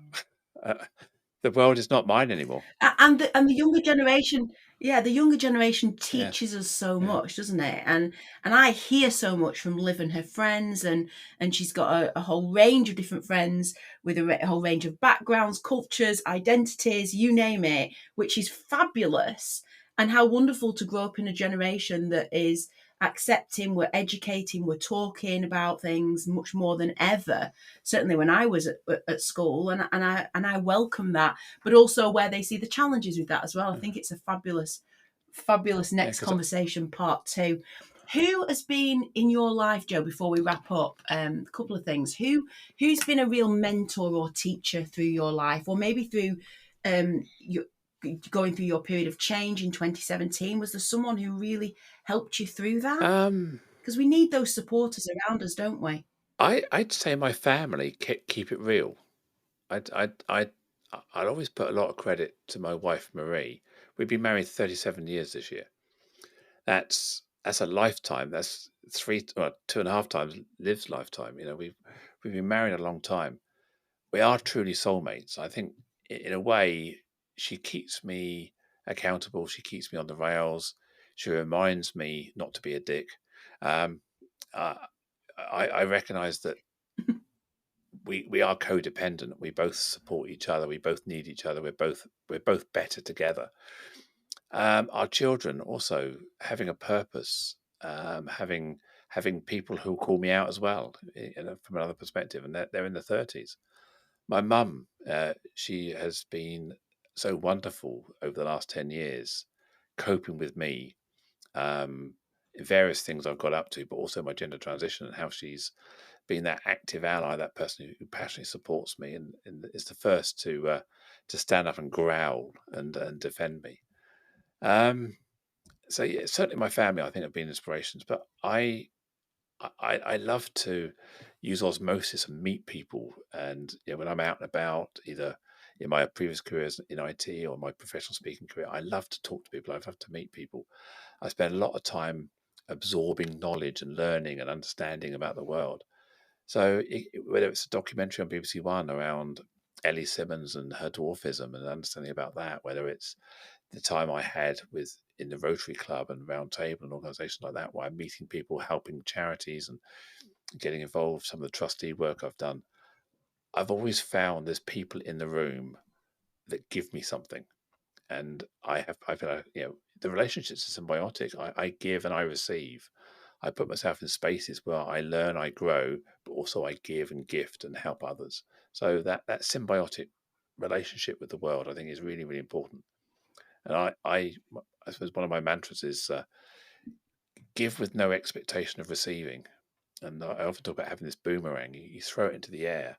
The world is not mine anymore. And the younger generation, the younger generation Yeah, teaches us so yeah. much, doesn't it? And I hear so much from Liv and her friends, and she's got a whole range of different friends with a whole range of backgrounds, cultures, identities, you name it, which is fabulous. And how wonderful to grow up in a generation that is accepting, we're educating, we're talking about things much more than ever. Certainly when I was at school, and I welcome that, but also where they see the challenges with that as well. I think it's a fabulous next conversation, part 2. Who has been in your life, Joe, before we wrap up? A couple of things. Who's been a real mentor or teacher through your life, or maybe through your going through your period of change in 2017? Was there someone who really helped you through that? Because we need those supporters around us, don't we? I'd say my family keep it real. I'll always put a lot of credit to my wife, Marie. We've been married 37 years this year. That's a lifetime. That's 2.5 times Liv's lifetime. We've been married a long time. We are truly soulmates. I think in a way, she keeps me accountable. She keeps me on the rails. She reminds me not to be a dick. Um, uh, I recognise that we are codependent. We both support each other. We both need each other. We're both better together. Our children also having a purpose, having people who call me out as well, from another perspective, and they're in the 30s. My mum, she has been so wonderful over the last 10 years, coping with me, in various things I've got up to, but also my gender transition and how she's been that active ally, that person who passionately supports me and is the first to stand up and growl and defend me. So yeah, certainly my family, I think, have been inspirations, but I love to use osmosis and meet people. And when I'm out and about, either in my previous careers in IT or my professional speaking career, I love to talk to people. I love to meet people. I spend a lot of time absorbing knowledge and learning and understanding about the world. So whether it's a documentary on BBC One around Ellie Simmons and her dwarfism and understanding about that, whether it's the time I had in the Rotary Club and Round Table and organisations like that, where I'm meeting people, helping charities and getting involved, some of the trustee work I've done, I've always found there's people in the room that give me something. And I feel like, the relationships are symbiotic. I give and I receive. I put myself in spaces where I learn, I grow, but also I give and gift and help others. So that symbiotic relationship with the world, I think, is really, really important. And I suppose one of my mantras is give with no expectation of receiving. And I often talk about having this boomerang. You throw it into the air.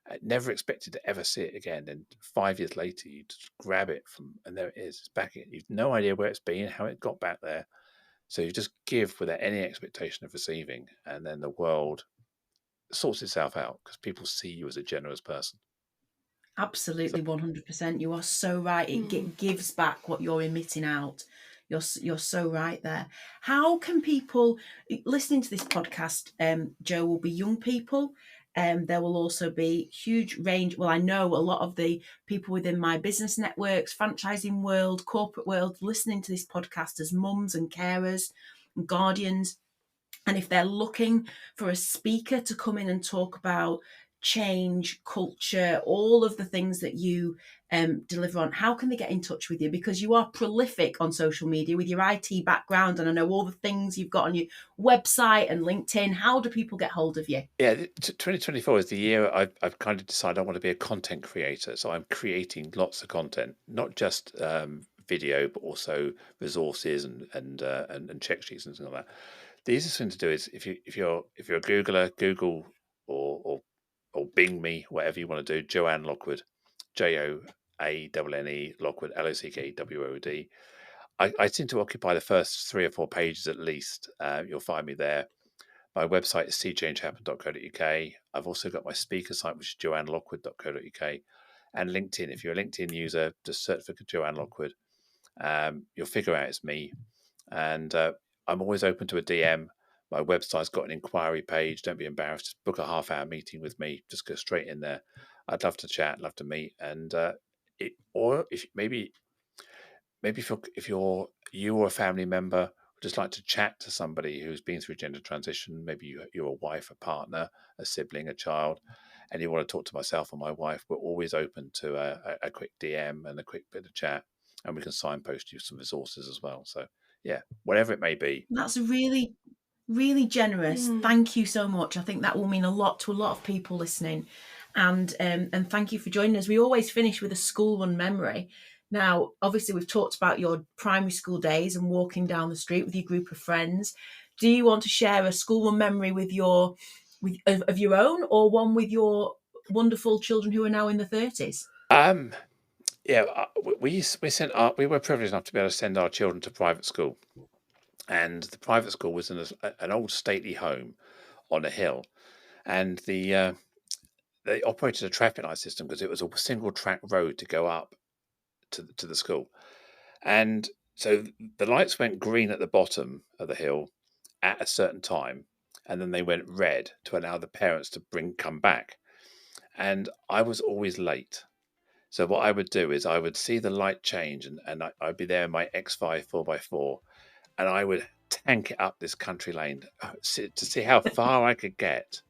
I never expected to ever see it again. And 5 years later, you just grab it and there it is. It's back. You've no idea where it's been, how it got back there. So you just give without any expectation of receiving. And then the world sorts itself out because people see you as a generous person. So, Absolutely, 100%. You are so right. It gives back what you're emitting out. You're so right there. How can people listening to this podcast? Joe, will be young people. There will also be huge range. Well, I know a lot of the people within my business networks, franchising world, corporate world, listening to this podcast as mums and carers and guardians. And if they're looking for a speaker to come in and talk about change, culture, all of the things that you deliver on, how can they get in touch with you? Because you are prolific on social media with your IT background, and I know all the things you've got on your website and LinkedIn. How do people get hold of you? yeah, 2024 is the year I've kind of decided I want to be a content creator. So I'm creating lots of content, not just video, but also resources and check sheets and things like that. The easiest thing to do is if you're a Googler, Google or Bing me, whatever you want to do. Joanne Lockwood, Joanne Lockwood, Lockwood. I seem to occupy the first 3 or 4 pages at least. You'll find me there. My website is seechangehappen.co.uk. I've also got my speaker site, which is joannelockwood.co.uk, and LinkedIn. If you're a LinkedIn user, just search for Joanne Lockwood. You'll figure out it's me. And I'm always open to a DM. My website's got an inquiry page. Don't be embarrassed. Just book a half-hour meeting with me. Just go straight in there. I'd love to chat, love to meet. And or if maybe if you or a family member would just like to chat to somebody who's been through gender transition, maybe you're a wife, a partner, a sibling, a child, and you want to talk to myself or my wife, we're always open to a quick DM and a quick bit of chat, and we can signpost you some resources as well. So yeah, whatever it may be. That's really, really generous. Thank you so much. I think that will mean a lot to a lot of people listening. And thank you for joining us. We always finish with a school run memory. Now, obviously, we've talked about your primary school days and walking down the street with your group of friends. Do you want to share a school run memory with of your own, or one with your wonderful children who are now in the 30s? Yeah, we were privileged enough to be able to send our children to private school, and the private school was in an old stately home on a hill, and they operated a traffic light system because it was a single track road to go up to the school. And so the lights went green at the bottom of the hill at a certain time, and then they went red to allow the parents to come back. And I was always late. So what I would do is I would see the light change, and I'd be there in my X5 4x4, and I would tank it up this country lane to see how far I could get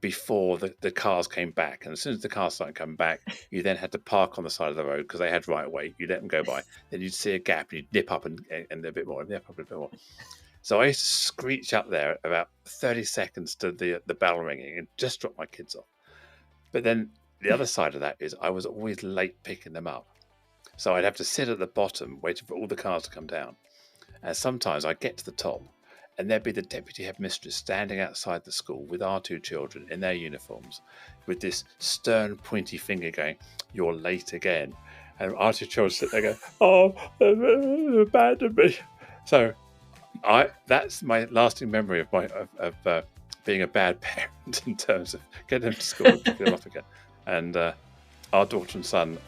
before the cars came back. And as soon as the cars started coming back, you then had to park on the side of the road because they had right of way. You let them go by. Then you'd see a gap and you'd nip up and a bit more, nip up a bit more. So I used to screech up there about 30 seconds to the bell ringing and just drop my kids off. But then the other side of that is I was always late picking them up. So I'd have to sit at the bottom waiting for all the cars to come down. And sometimes I'd get to the top and there'd be the deputy headmistress standing outside the school with our two children in their uniforms with this stern, pointy finger going, "You're late again." And our two children sit there going, "Oh, abandon me." So that's my lasting memory of being a bad parent in terms of getting them to school and picking them up again. And our daughter and son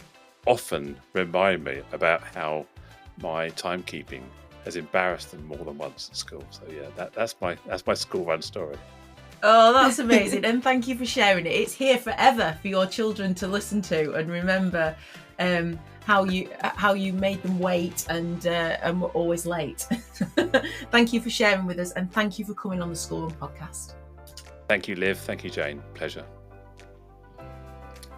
often remind me about how my timekeeping has embarrassed them more than once at school. So yeah, that's my school run story. Oh, that's amazing. And thank you for sharing it. It's here forever for your children to listen to and remember how you made them wait and were always late. Thank you for sharing with us, and thank you for coming on the School Run podcast. Thank you, Liv. Thank you, Jane. Pleasure.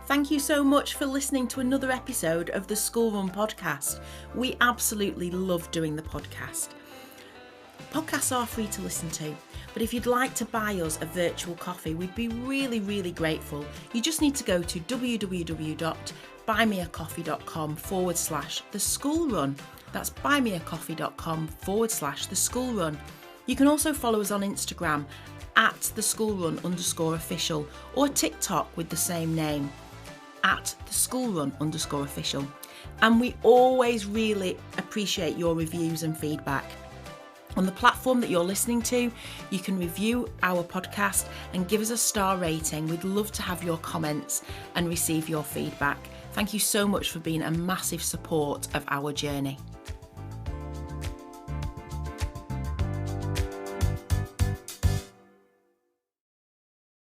Thank you so much for listening to another episode of the School Run podcast. We absolutely love doing the podcast. Podcasts are free to listen to, but if you'd like to buy us a virtual coffee, we'd be really, really grateful. You just need to go to www.buymeacoffee.com/the school run. That's buymeacoffee.com/the school run. You can also follow us on Instagram at the school run _official or TikTok with the same name at the school run _official. And we always really appreciate your reviews and feedback. On the platform that you're listening to, you can review our podcast and give us a star rating. We'd love to have your comments and receive your feedback. Thank you so much for being a massive support of our journey.